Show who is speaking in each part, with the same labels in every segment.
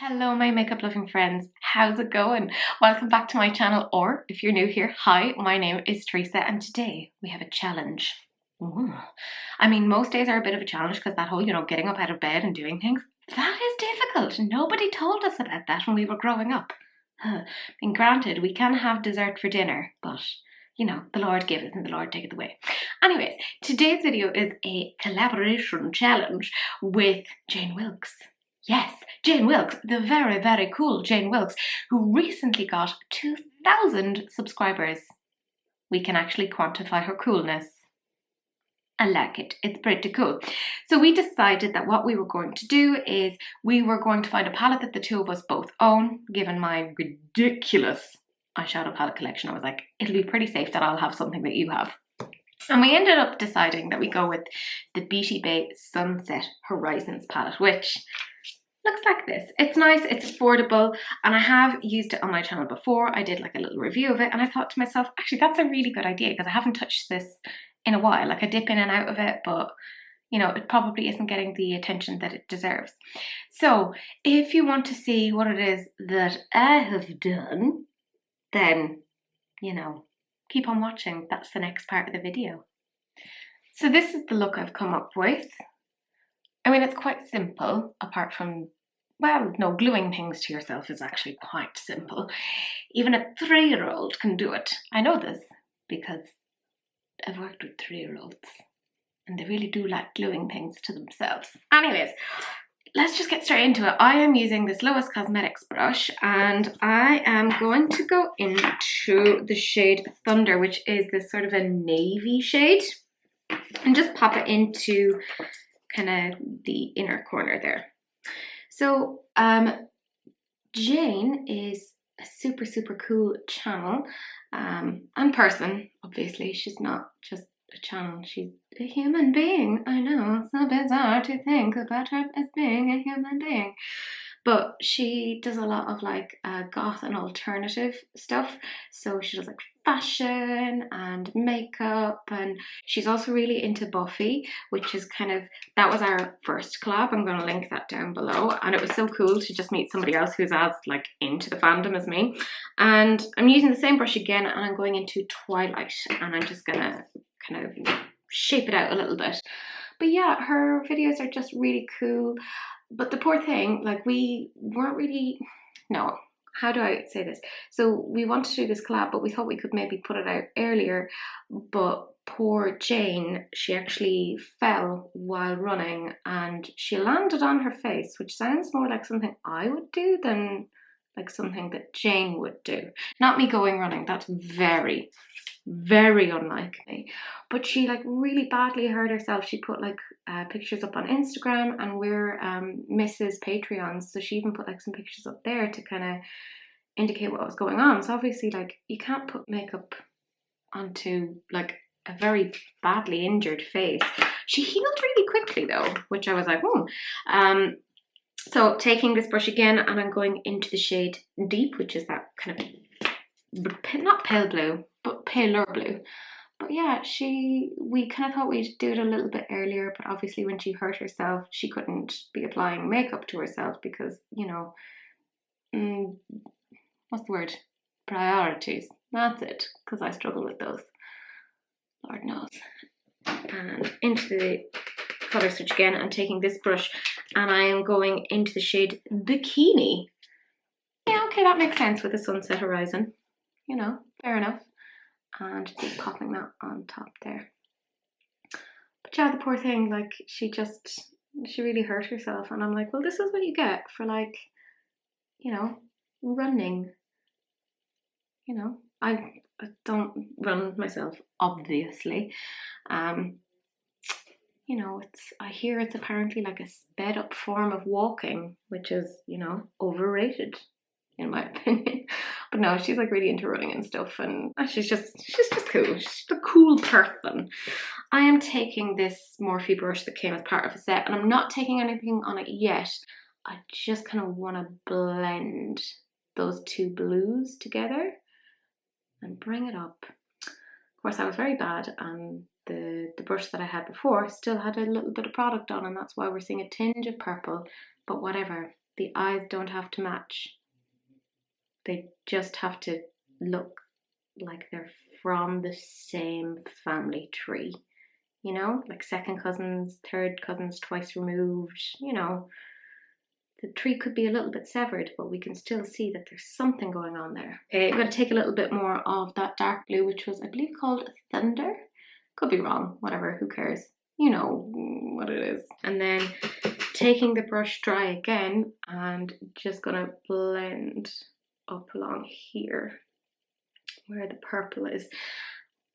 Speaker 1: Hello my makeup loving friends, how's it going? Welcome back to my channel, or if you're new here, hi, my name is Teresa and today we have a challenge. Ooh. I mean, most days are a bit of a challenge because that whole, getting up out of bed and doing things, that is difficult. Nobody told us about that when we were growing up. I mean, granted, we can have dessert for dinner, but the Lord giveth and the Lord taketh away. Anyways, today's video is a collaboration challenge with Jane Wilkes. Yes, Jane Wilkes, the very, very cool Jane Wilkes, who recently got 2,000 subscribers. We can actually quantify her coolness. I like it. It's pretty cool. So we decided that what we were going to do is we were going to find a palette that the two of us both own, given my ridiculous eyeshadow palette collection. I was like, it'll be pretty safe that I'll have something that you have. And we ended up deciding that we go with the Beauty Bay Sunset Horizons palette, which looks like this. It's nice, it's affordable, and I have used it on my channel before. I did like a little review of it, and I thought to myself, actually, that's a really good idea because I haven't touched this in a while. Like, I dip in and out of it, but it probably isn't getting the attention that it deserves. So if you want to see what it is that I have done, then, keep on watching. That's the next part of the video. So this is the look I've come up with. I mean, it's quite simple, apart from, well, no, gluing things to yourself is actually quite simple. Even a 3-year-old can do it. I know this because I've worked with 3-year-olds and they really do like gluing things to themselves. Anyways, let's just get straight into it. I am using this Lois Cosmetics brush and I am going to go into the shade Thunder, which is this sort of a navy shade, and just pop it into kind of the inner corner there. So Jane is a super, super cool channel and person. Obviously, she's not just a channel, she's a human being. I know, it's so bizarre to think about her as being a human being. But she does a lot of like goth and alternative stuff. So she does like fashion and makeup, and she's also really into Buffy, which is that was our first collab. I'm going to link that down below. And it was so cool to just meet somebody else who's as like into the fandom as me. And I'm using the same brush again, and I'm going into Twilight, and I'm just going to kind of shape it out a little bit. But yeah, her videos are just really cool. But the poor thing, like, we weren't really, no, how do I say this? So we wanted to do this collab, but we thought we could maybe put it out earlier. But poor Jane, she actually fell while running and she landed on her face, which sounds more like something I would do than like something that Jane would do. Not me going running, that's very, very unlike me. But she like really badly hurt herself. She put like pictures up on Instagram, and we're Mrs. Patreons, so she even put like some pictures up there to kind of indicate what was going on. So obviously, like, you can't put makeup onto like a very badly injured face. She healed really quickly though, which I was like, so taking this brush again, and I'm going into the shade Deep, which is that kind of not pale blue, but paler blue. But yeah, we kind of thought we'd do it a little bit earlier, but obviously when she hurt herself, she couldn't be applying makeup to herself because, what's the word? Priorities. That's it, because I struggle with those. Lord knows. And into the colour switch again, I'm taking this brush and I am going into the shade Bikini. Yeah, okay, that makes sense with the Sunset Horizon. Fair enough. And just popping that on top there. But yeah, the poor thing, like, she really hurt herself, and I'm like, well, this is what you get for like, running. I don't run myself, obviously. I hear it's apparently like a sped up form of walking, which is, overrated in my opinion. But no, she's like really into running and stuff, and she's just cool. She's a cool person. I am taking this Morphe brush that came as part of a set, and I'm not taking anything on it yet. I just kind of want to blend those two blues together and bring it up. Of course, I was very bad, and the brush that I had before still had a little bit of product on, and that's why we're seeing a tinge of purple, but whatever. the eyes don't have to match. They just have to look like they're from the same family tree. You know, like second cousins, third cousins, twice removed, you know. The tree could be a little bit severed, but we can still see that there's something going on there. Okay, I'm going to take a little bit more of that dark blue, which was, I believe, called Thunder. Could be wrong, whatever, who cares? You know what it is. And then taking the brush dry again and just going to blend up along here where the purple is.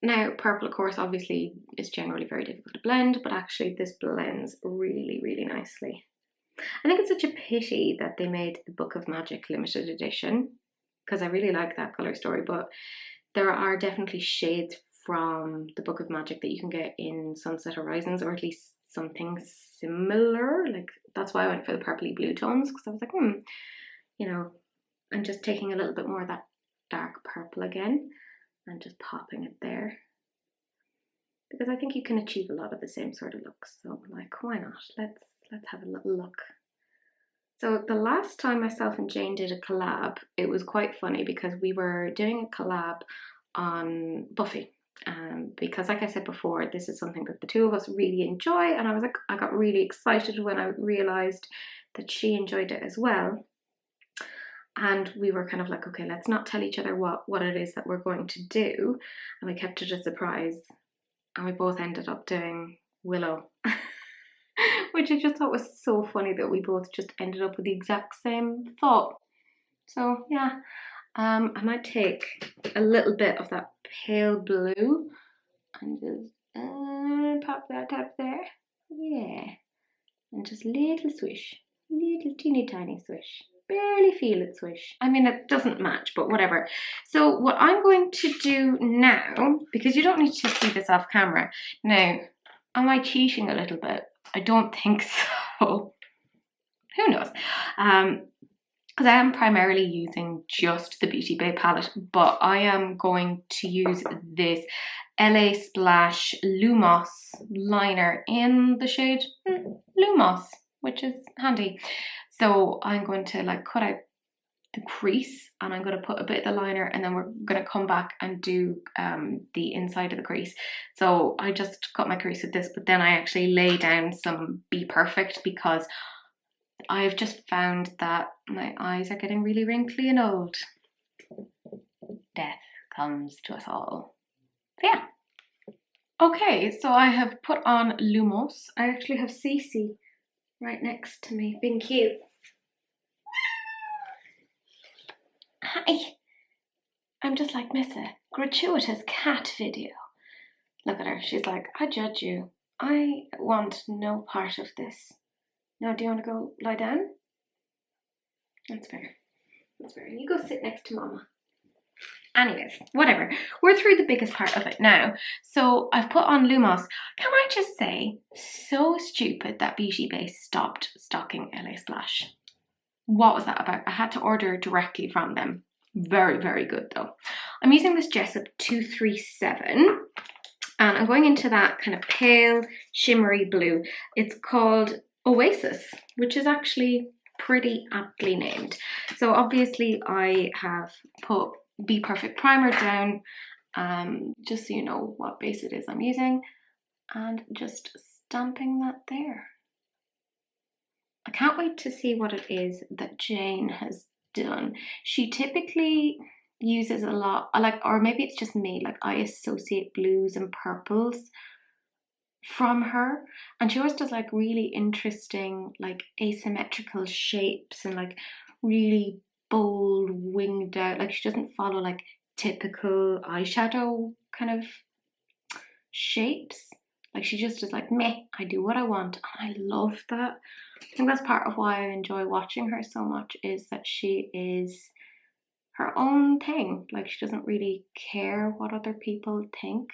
Speaker 1: Now, purple, of course, obviously is generally very difficult to blend, but actually this blends really, really nicely. I think it's such a pity that they made the Book of Magic limited edition, because I really like that colour story, but there are definitely shades from the Book of Magic that you can get in Sunset Horizons, or at least something similar. Like, that's why I went for the purpley blue tones, because I was like, you know, I'm just taking a little bit more of that dark purple again and just popping it there, because I think you can achieve a lot of the same sort of looks. So, like, why not? Let's have a little look. So the last time myself and Jane did a collab, it was quite funny because we were doing a collab on Buffy. Because like I said before, this is something that the two of us really enjoy, and I got really excited when I realised that she enjoyed it as well. And we were kind of like, okay, let's not tell each other what it is that we're going to do. And we kept it a surprise. And we both ended up doing Willow. Which I just thought was so funny that we both just ended up with the exact same thought. So yeah, I might take a little bit of that pale blue and just pop that up there. Yeah, and just little swish, little teeny tiny swish. Barely feel it swish. I mean, it doesn't match, but whatever. So what I'm going to do now, because you don't need to see this off camera. Now, am I cheating a little bit? I don't think so. Who knows? Because I am primarily using just the Beauty Bay palette, but I am going to use this LA Splash Lumos liner in the shade Lumos, which is handy. So I'm going to like cut out the crease, and I'm going to put a bit of the liner, and then we're going to come back and do the inside of the crease. So I just cut my crease with this, but then I actually lay down some Be Perfect, because I've just found that my eyes are getting really wrinkly and old. Death comes to us all. So yeah. Okay, so I have put on Lumos. I actually have Cece right next to me, being cute. Hi. I'm just like Miss a gratuitous cat video. Look at her. She's like, I judge you. I want no part of this. Now, do you want to go lie down? That's fair. That's fair. You go sit next to Mama. Anyways, whatever. We're through the biggest part of it now. So I've put on Lumos. Can I just say, so stupid that Beauty Bay stopped stocking LA Splash. What was that about? I had to order directly from them. Very, very good though. I'm using this Jessup 237, and I'm going into that kind of pale, shimmery blue. It's called Oasis, which is actually pretty aptly named. So obviously I have put Be Perfect primer down, just so you know what base it is I'm using, and just stamping that there. I can't wait to see what it is that Jane has done. She typically uses a lot, or maybe it's just me, like I associate blues and purples from her, and she always does like really interesting like asymmetrical shapes and like really bold winged out, like she doesn't follow like typical eyeshadow kind of shapes. Like she just is like, meh, I do what I want, and I love that. I think that's part of why I enjoy watching her so much, is that she is her own thing. Like she doesn't really care what other people think.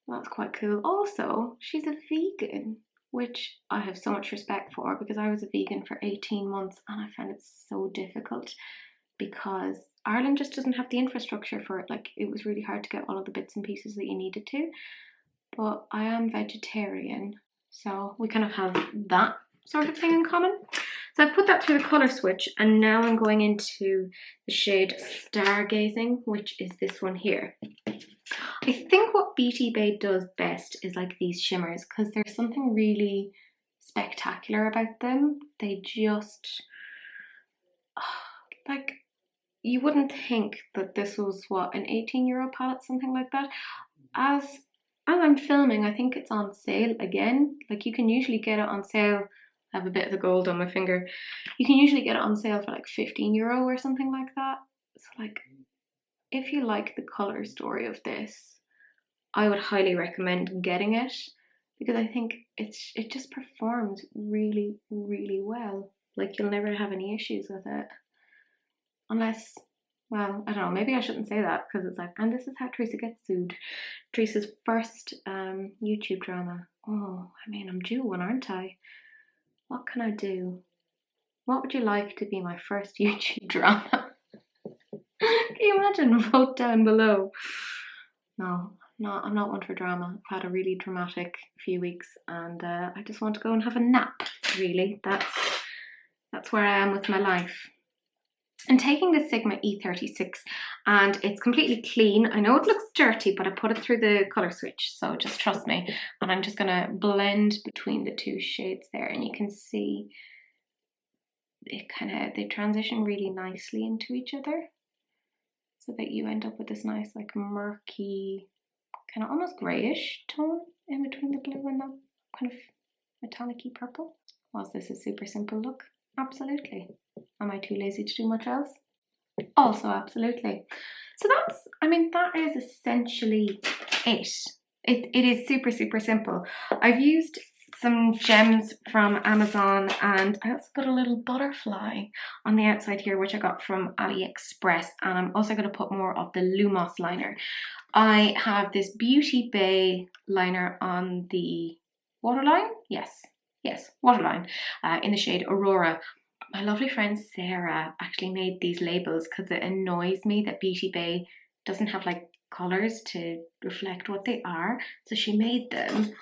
Speaker 1: That's quite cool. Also, she's a vegan, which I have so much respect for, because I was a vegan for 18 months and I found it so difficult because Ireland just doesn't have the infrastructure for it. Like it was really hard to get all of the bits and pieces that you needed to. But I am vegetarian, so we kind of have that sort of thing in common. So I've put that through the colour switch, and now I'm going into the shade Stargazing, which is this one here. I think what Beauty Bay does best is like these shimmers, because there's something really spectacular about them. They just, like, you wouldn't think that this was, what, an €18 palette, something like that. As I'm filming, I think it's on sale again. Like, you can usually get it on sale. I have a bit of the gold on my finger. You can usually get it on sale for like €15 or something like that. So like, if you like the colour story of this, I would highly recommend getting it, because I think it just performs really, really well. Like, you'll never have any issues with it. Unless, well, I don't know, maybe I shouldn't say that, because it's like, and this is how Teresa gets sued. Teresa's first YouTube drama. Oh, I mean, I'm due one, aren't I? What can I do? What would you like to be my first YouTube drama? Can you imagine? Vote down below. No, I'm not one for drama. I've had a really dramatic few weeks, and I just want to go and have a nap, really. That's where I am with my life. I'm taking the Sigma E36, and it's completely clean. I know it looks dirty, but I put it through the colour switch, so just trust me. And I'm just going to blend between the two shades there, and you can see it they transition really nicely into each other, so that you end up with this nice, like, murky, kind of almost greyish tone in between the blue and the kind of metallic-y purple. Was this a super simple look? Absolutely. Am I too lazy to do much else? Also, absolutely. So that is essentially it. It is super, super simple. I've used some gems from Amazon, and I also got a little butterfly on the outside here, which I got from AliExpress, and I'm also going to put more of the Lumos liner. I have this Beauty Bay liner on the waterline. Yes, waterline, in the shade Aurora. My lovely friend Sarah actually made these labels because it annoys me that Beauty Bay doesn't have like colours to reflect what they are. So she made them,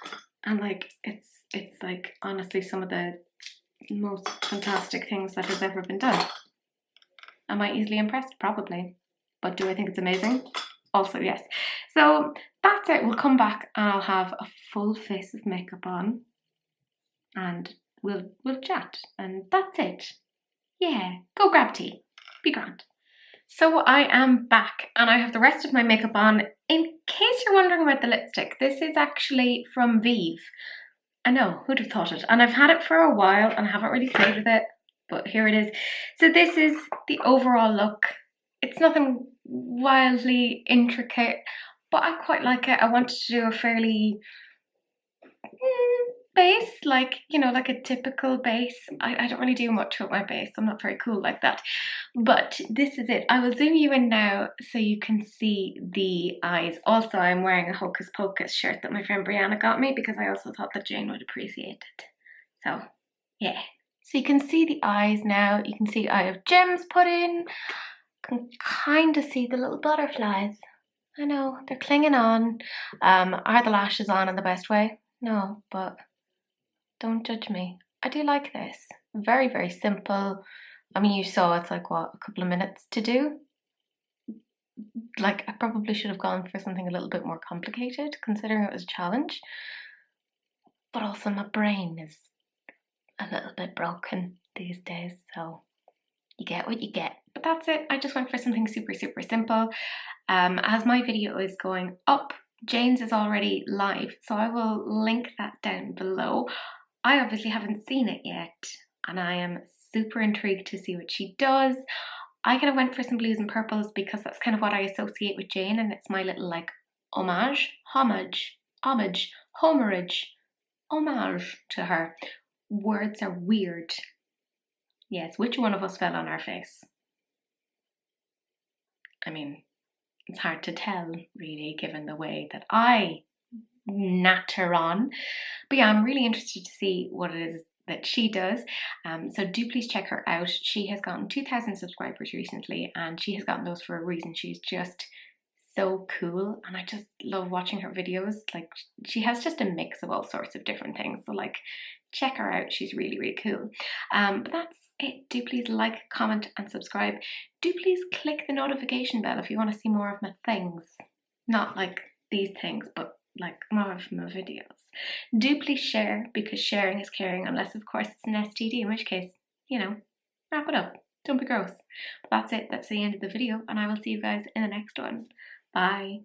Speaker 1: and like it's like honestly some of the most fantastic things that has ever been done. Am I easily impressed? Probably. But do I think it's amazing? Also, yes. So that's it. We'll come back and I'll have a full face of makeup on, and we'll chat, and that's it. Yeah, go grab tea. Be grand. So I am back, and I have the rest of my makeup on. In case you're wondering about the lipstick, this is actually from Vive. I know, who'd have thought it? And I've had it for a while and I haven't really played with it, but here it is. So this is the overall look. It's nothing wildly intricate, but I quite like it. I wanted to do a fairly base, like, you know, like a typical base. I don't really do much with my base. I'm not very cool like that. But this is it. I will zoom you in now so you can see the eyes. Also, I'm wearing a Hocus Pocus shirt that my friend Brianna got me because I also thought that Jane would appreciate it. So, yeah. So you can see the eyes now. You can see I have gems put in. Can kind of see the little butterflies. I know, they're clinging on. Are the lashes on in the best way? No, but don't judge me. I do like this. Very, very simple. I mean, you saw it's like, what, a couple of minutes to do? Like, I probably should have gone for something a little bit more complicated, considering it was a challenge. But also my brain is a little bit broken these days, so you get what you get. But that's it. I just went for something super, super simple. As my video is going up, Jane's is already live, so I will link that down below. I obviously haven't seen it yet, and I am super intrigued to see what she does. I kind of went for some blues and purples because that's kind of what I associate with Jane, and it's my little like homage to her. Words are weird. Yes, which one of us fell on our face? I mean, it's hard to tell, really, given the way that I natter on. But yeah, I'm really interested to see what it is that she does. So do please check her out. She has gotten 2,000 subscribers recently, and she has gotten those for a reason. She's just so cool, and I just love watching her videos. Like, she has just a mix of all sorts of different things. So like check her out. She's really, really cool. But that's it. Do please like, comment, and subscribe. Do please click the notification bell if you want to see more of my things. Not like these things, but like more of my videos. Do please share, because sharing is caring, unless of course it's an STD, in which case, you know, wrap it up. Don't be gross. But that's it. That's the end of the video, and I will see you guys in the next one. Bye.